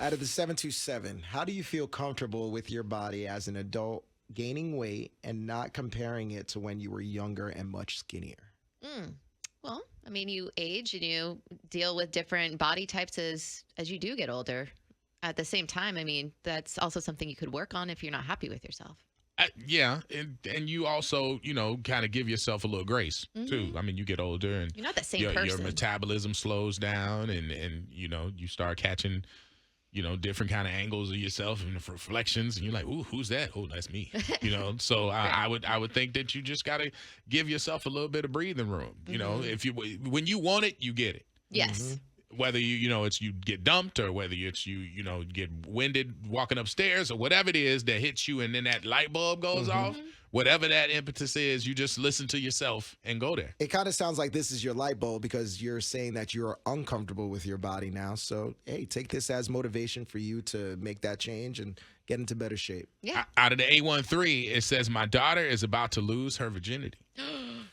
Out of the 727, how do you feel comfortable with your body as an adult, gaining weight and not comparing it to when you were younger and much skinnier? Mm. Well, I mean, you age and you deal with different body types as you do get older. At the same time, I mean, that's also something you could work on if you're not happy with yourself. Yeah, and you also, kind of give yourself a little grace too. I mean, you get older and You're not the same your person. metabolism slows down, and you start catching different kind of angles of yourself and reflections, and you're like, ooh, who's that? Oh, that's me. So I would think that you just gotta give yourself a little bit of breathing room. If when you want it, you get it. Yes. Whether it's you get dumped or whether it's you get winded walking upstairs or whatever it is that hits you and then that light bulb goes off, whatever that impetus is, you just listen to yourself and go there. It kind of sounds like this is your light bulb because you're saying that you're uncomfortable with your body now. So, hey, take this as motivation for you to make that change and get into better shape. Yeah. Out of the 813, it says, my daughter is about to lose her virginity.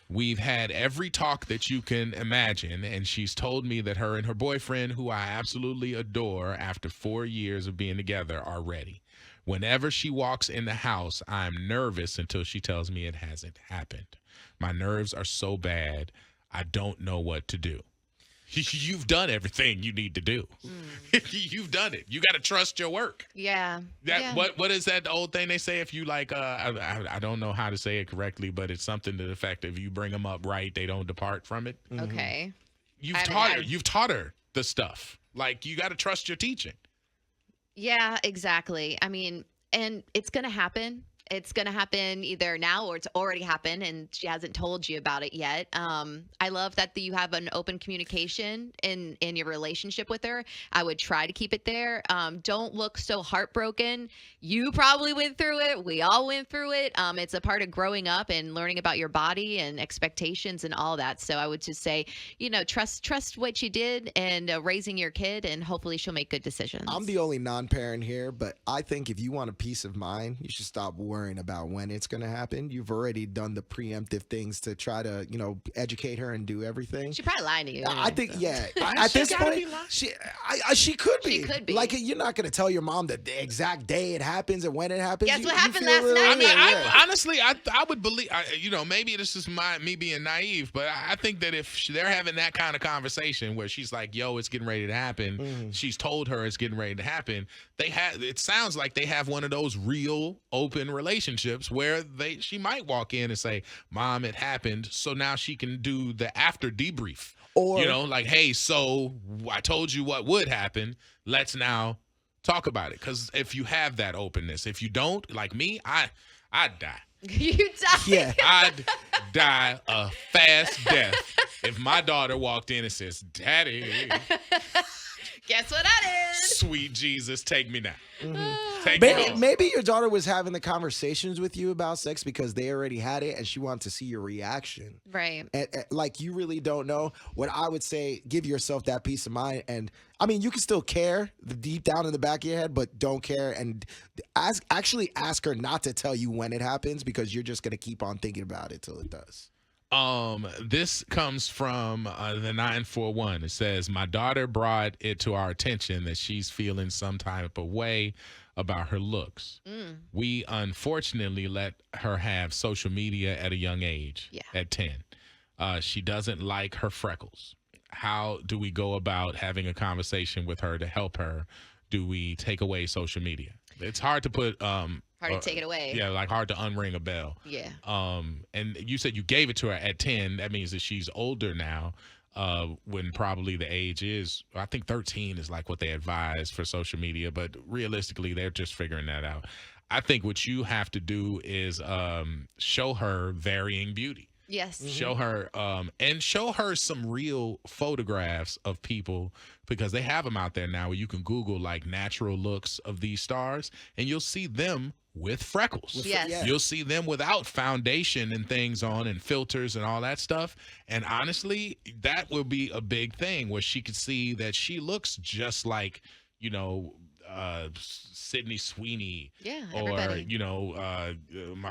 We've had every talk that you can imagine, and she's told me that her and her boyfriend, who I absolutely adore after 4 years of being together, are ready. Whenever she walks in the house, I'm nervous until she tells me it hasn't happened. My nerves are so bad, I don't know what to do. You've done everything you need to do. You've done it. You got to trust your work. Yeah. What is that old thing they say? If you like, I don't know how to say it correctly, but it's something to the effect if you bring them up right, they don't depart from it. Okay. You've taught her the stuff. Like, you got to trust your teaching. Yeah, exactly. I mean, and it's going to happen. It's going to happen either now or it's already happened and she hasn't told you about it yet. I love that you have an open communication in your relationship with her. I would try to keep it there. Don't look so heartbroken. You probably went through it. We all went through it. It's a part of growing up and learning about your body and expectations and all that. So I would just say, trust what you did and raising your kid, and hopefully she'll make good decisions. I'm the only non-parent here, but I think if you want a peace of mind, you should stop worrying about when it's going to happen. You've already done the preemptive things to try to, educate her and do everything. She probably lying to you. I think, at this point, she could be. She could be. Like, you're not going to tell your mom the exact day it happens and when it happens. Guess what You happened feel last night? I mean, yeah. honestly, I would believe, maybe this is me being naive, but I think that if they're having that kind of conversation where she's like, yo, it's getting ready to happen, she's told her it's getting ready to happen, it sounds like they have one of those real open relationships where she might walk in and say, Mom, it happened. So now she can do the after debrief. Or, like, hey, so I told you what would happen. Let's now talk about it. Because if you have that openness, if you don't, like me, I'd die. You die. Yeah. I'd die a fast death if my daughter walked in and says, Daddy, Guess what that is? sweet Jesus, take me now. Take me home. Maybe your daughter was having the conversations with you about sex because they already had it and she wanted to see your reaction. Right. And, like, you really don't know. What I would say, give yourself that peace of mind. And I mean, you can still care deep down in the back of your head, but don't care. And actually ask her not to tell you when it happens because you're just going to keep on thinking about it till it does. This comes from the 941. It says, my daughter brought it to our attention that she's feeling some type of way about her looks. We unfortunately let her have social media at a young age, at 10. She doesn't like her freckles. How do we go about having a conversation with her to help her? Do we take away social media? It's hard to put hard to take it away. Yeah, like hard to unring a bell. Yeah. And you said you gave it to her at 10. That means that she's older now, when probably the age is, I think 13 is like what they advise for social media, but realistically, they're just figuring that out. I think what you have to do is show her varying beauty. Yes. Show her and show her some real photographs of people, because they have them out there now where you can Google like natural looks of these stars and you'll see them with freckles. Yes. Yeah. You'll see them without foundation and things on and filters and all that stuff. And honestly, that will be a big thing where she could see that she looks just like, Sydney Sweeney, Yeah, or everybody.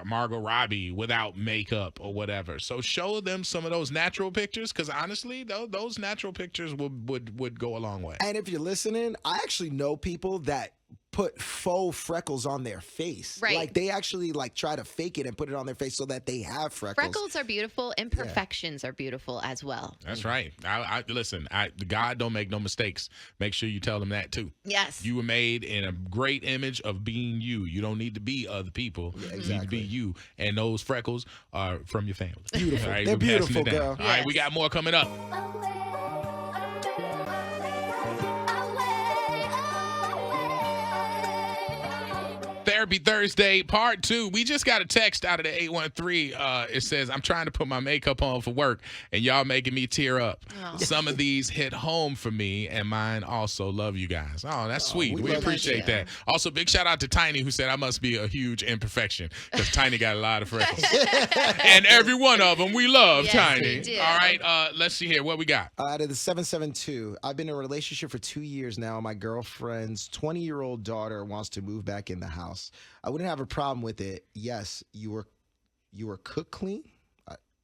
Margot Robbie without makeup or whatever. So show them some of those natural pictures, because honestly, those natural pictures would go a long way. And if you're listening, I actually know people that put faux freckles on their face. Right. Like they actually like try to fake it and put it on their face so that they have freckles. Freckles are beautiful. Imperfections are beautiful as well. That's right. I listen. God don't make no mistakes. Make sure you tell them that too. Yes. You were made in a great image of being you. You don't need to be other people. Yeah, You need exactly. to be you. And those freckles are from your family. Beautiful. All right, They're we're passing beautiful, it down. girl. All right, we Yes. got more coming up. Therapy Thursday, part 2. We just got a text out of the 813. It says, I'm trying to put my makeup on for work, and y'all making me tear up. Oh. Some of these hit home for me, and mine also. Love you guys. Oh, that's sweet. we We love appreciate you. that. Also, big shout out to Tiny, who said I must be a huge imperfection, because Tiny got a lot of freckles. And every one of them, we love Yes, Tiny. we do. All right, let's see here. What we got? Out of the 772, I've been in a relationship for 2 years now. My girlfriend's 20-year-old daughter wants to move back in the house. I wouldn't have a problem with it. Yes, you were cook clean.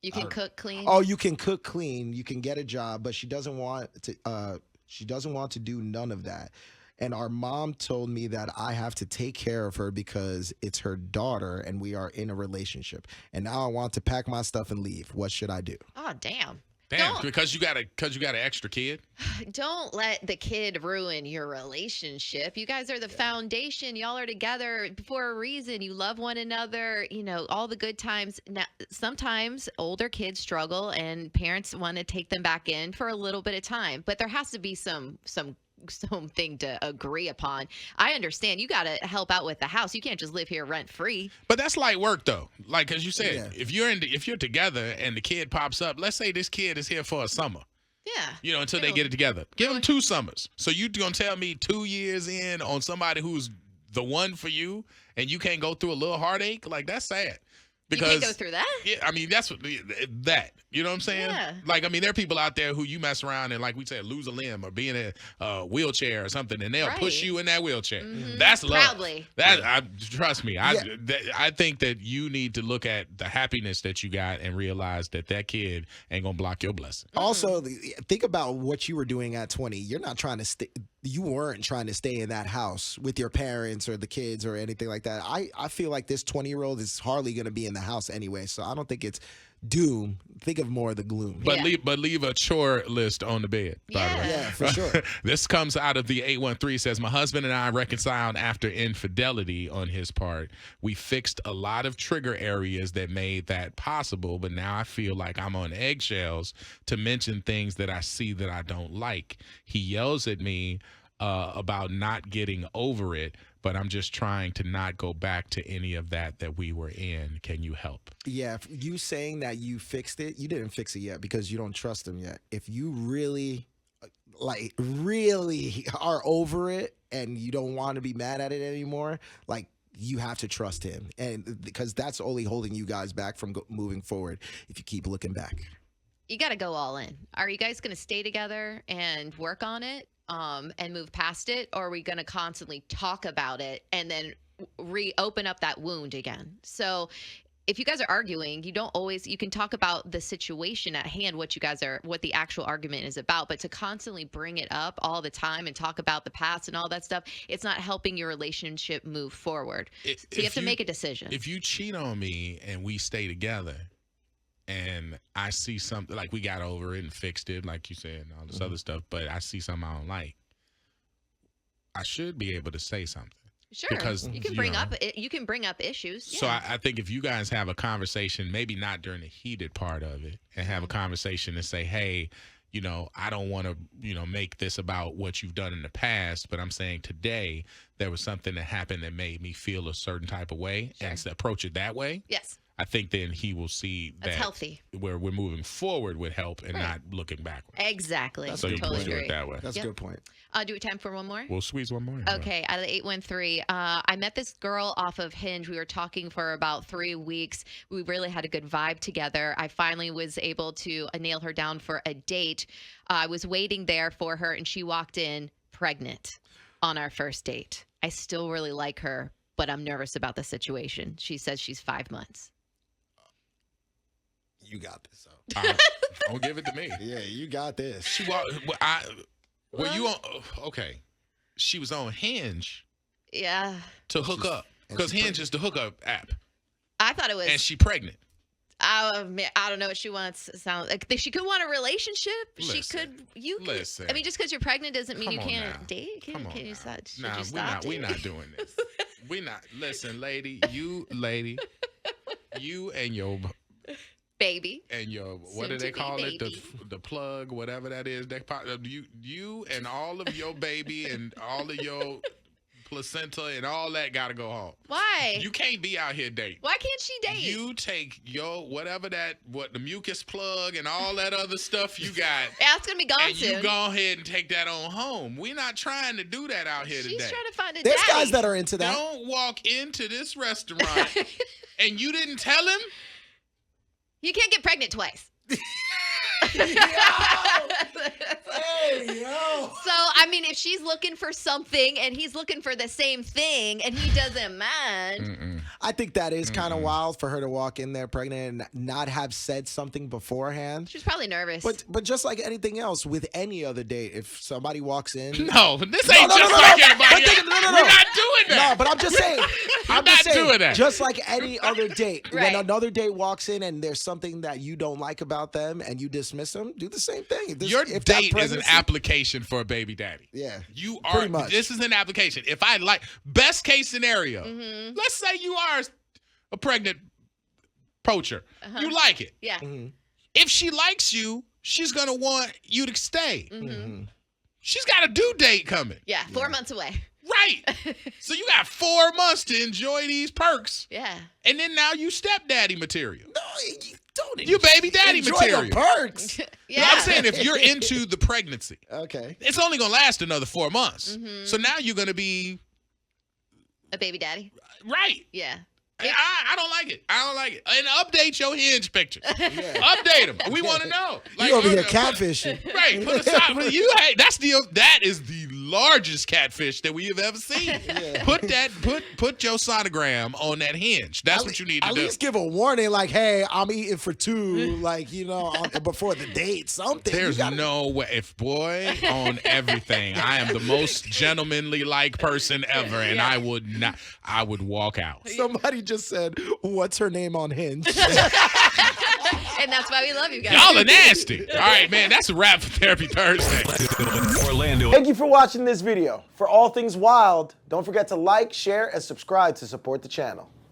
You can cook clean. Oh, you can cook clean. You can get a job, but she doesn't want to. She doesn't want to do none of that. And our mom told me that I have to take care of her because it's her daughter and we are in a relationship. And now I want to pack my stuff and leave. What should I do? Oh, damn. Damn, Don't- because you got an extra kid. Don't let the kid ruin your relationship. You guys are the foundation. Y'all are together for a reason. You love one another, all the good times. Now, sometimes older kids struggle and parents want to take them back in for a little bit of time, but there has to be something to agree upon. I understand you got to help out with the house. You can't just live here rent free. But that's light work, though. Like, as you said, Yeah. if you're together and the kid pops up, let's say this kid is here for a summer, Yeah. until they get it together. Give them 2 summers. So you gonna tell me 2 years in on somebody who's the one for you, and you can't go through a little heartache? Like, that's sad. Because you can't go through that. yeah, I mean, that's what that. You know what I'm saying? Yeah. Like, I mean, there are people out there who you mess around and, like we said, lose a limb or be in a wheelchair or something, and they'll push Right. you in that wheelchair. Mhm. That's love. Proudly. Trust me. I think that you need to look at the happiness that you got and realize that kid ain't gonna block your blessing. Also, think about what you were doing at 20. You're not trying to stay. You weren't trying to stay in that house with your parents or the kids or anything like that. I feel like this 20-year-old is hardly going to be in the house anyway, so I don't think it's doom. Think of more of the gloom. But Yeah. leave a chore list on the bed. By the way. Yeah, for sure. This comes out of the 813. Says, my husband and I reconciled after infidelity on his part. We fixed a lot of trigger areas that made that possible, but now I feel like I'm on eggshells to mention things that I see that I don't like. He yells at me about not getting over it, but I'm just trying to not go back to any of that we were in. Can you help? Yeah, if you saying that you fixed it, you didn't fix it yet because you don't trust him yet. If you really are over it and you don't want to be mad at it anymore, like, you have to trust him, and because that's only holding you guys back from moving forward if you keep looking back. You got to go all in. Are you guys going to stay together and work on it and move past it? Or are we going to constantly talk about it and then reopen up that wound again? So if you guys are arguing, you can talk about the situation at hand, what the actual argument is about, but to constantly bring it up all the time and talk about the past and all that stuff, it's not helping your relationship move forward. So you have to make a decision. If you cheat on me and we stay together, and I see something, like we got over it and fixed it, like you said, and all this other stuff, but I see something I don't like, I should be able to say something. Sure, because, you can bring up issues. So Yeah. I think if you guys have a conversation, maybe not during the heated part of it, and have a conversation and say, hey, I don't want to, make this about what you've done in the past, but I'm saying today there was something that happened that made me feel a certain type of way, and to approach it that way. Yes. I think then he will see That's that healthy. where we're moving forward with help and not looking backwards. Exactly. That's So you Totally can do agree. it that way. That's Yep. a good point. Do we have time for one more? We'll squeeze one more in. Okay, out of the 813, I met this girl off of Hinge. We were talking for about 3 weeks. We really had a good vibe together. I finally was able to nail her down for a date. I was waiting there for her, and she walked in pregnant. on our first date. I still really like her, but I'm nervous about the situation. She says she's 5 months. You got this. Don't give it to me. Yeah, you got this. She were you on? Okay, she was on Hinge. Yeah. To hook up, because Hinge is the hookup app. I thought it was. And she pregnant. I don't know what she wants. Sound like she could want a relationship. Listen, she could. You could. listen. I mean, just because you're pregnant doesn't mean Come you on can't now. date. Come on Can you now. stop? Should Nah, you stop we're not dating? doing this. We not. Listen, lady, you and your baby. and your what do Soon they to be call it? baby. The plug, whatever that is. You and all of your baby and all of your placenta and all that gotta go home. Why? You can't be out here dating. Why can't she date? You take your the mucus plug and all that other stuff you got. Yeah, it's gonna be gone and soon. you go ahead and take that on home. We're not trying to do that out here She's today. trying to find a There's daddy. guys that are into that. Don't walk into this restaurant and you didn't tell him. You can't get pregnant twice. Hey, yo. So, I mean, if she's looking for something and he's looking for the same thing and he doesn't mind. I think that is kind of wild for her to walk in there pregnant and not have said something beforehand. She's probably nervous. But just like anything else, with any other date, if somebody walks in, No, this ain't just like everybody else. We're not doing that. No, but I'm just saying. I'm not just saying, doing that. just like any other date, Right. when another date walks in and there's something that you don't like about them and you dismiss them, do the same thing. Your If that date is an pregnancy- application for a baby daddy. Yeah, You are. pretty much. This is an application. If I like best case scenario, let's say you are a pregnant poacher. You like it. yeah. If she likes you, she's gonna want you to stay. She's got a due date coming. Yeah. 4 months away. Right. So you got 4 months to enjoy these perks. Yeah. And then now you stepdaddy material. No, you don't. You baby daddy enjoy material. the perks. Yeah. I'm saying if you're into the pregnancy, Okay. it's only gonna last another 4 months. So now you're gonna be A baby daddy. right. Yeah. I don't like it. I don't like it. And update your Hinge pictures. Yeah. Update them. We want to know. You over here put- catfishing. Right. Put aside, hey, that is the largest catfish that we have ever seen. Yeah. Put your sonogram on that Hinge. That's what you need to At do. least give a warning, like, "Hey, I'm eating for two," like before the date. Something. There's You gotta- no way. If boy on everything, I am the most gentlemanly like person ever, and Yeah. I would not. I would walk out. Somebody just said, "What's her name on Hinge?" And that's why we love you guys. Y'all are nasty. All right, man. That's a wrap for Therapy Thursday. Orlando. Thank you for watching this video. For all things wild, don't forget to like, share, and subscribe to support the channel.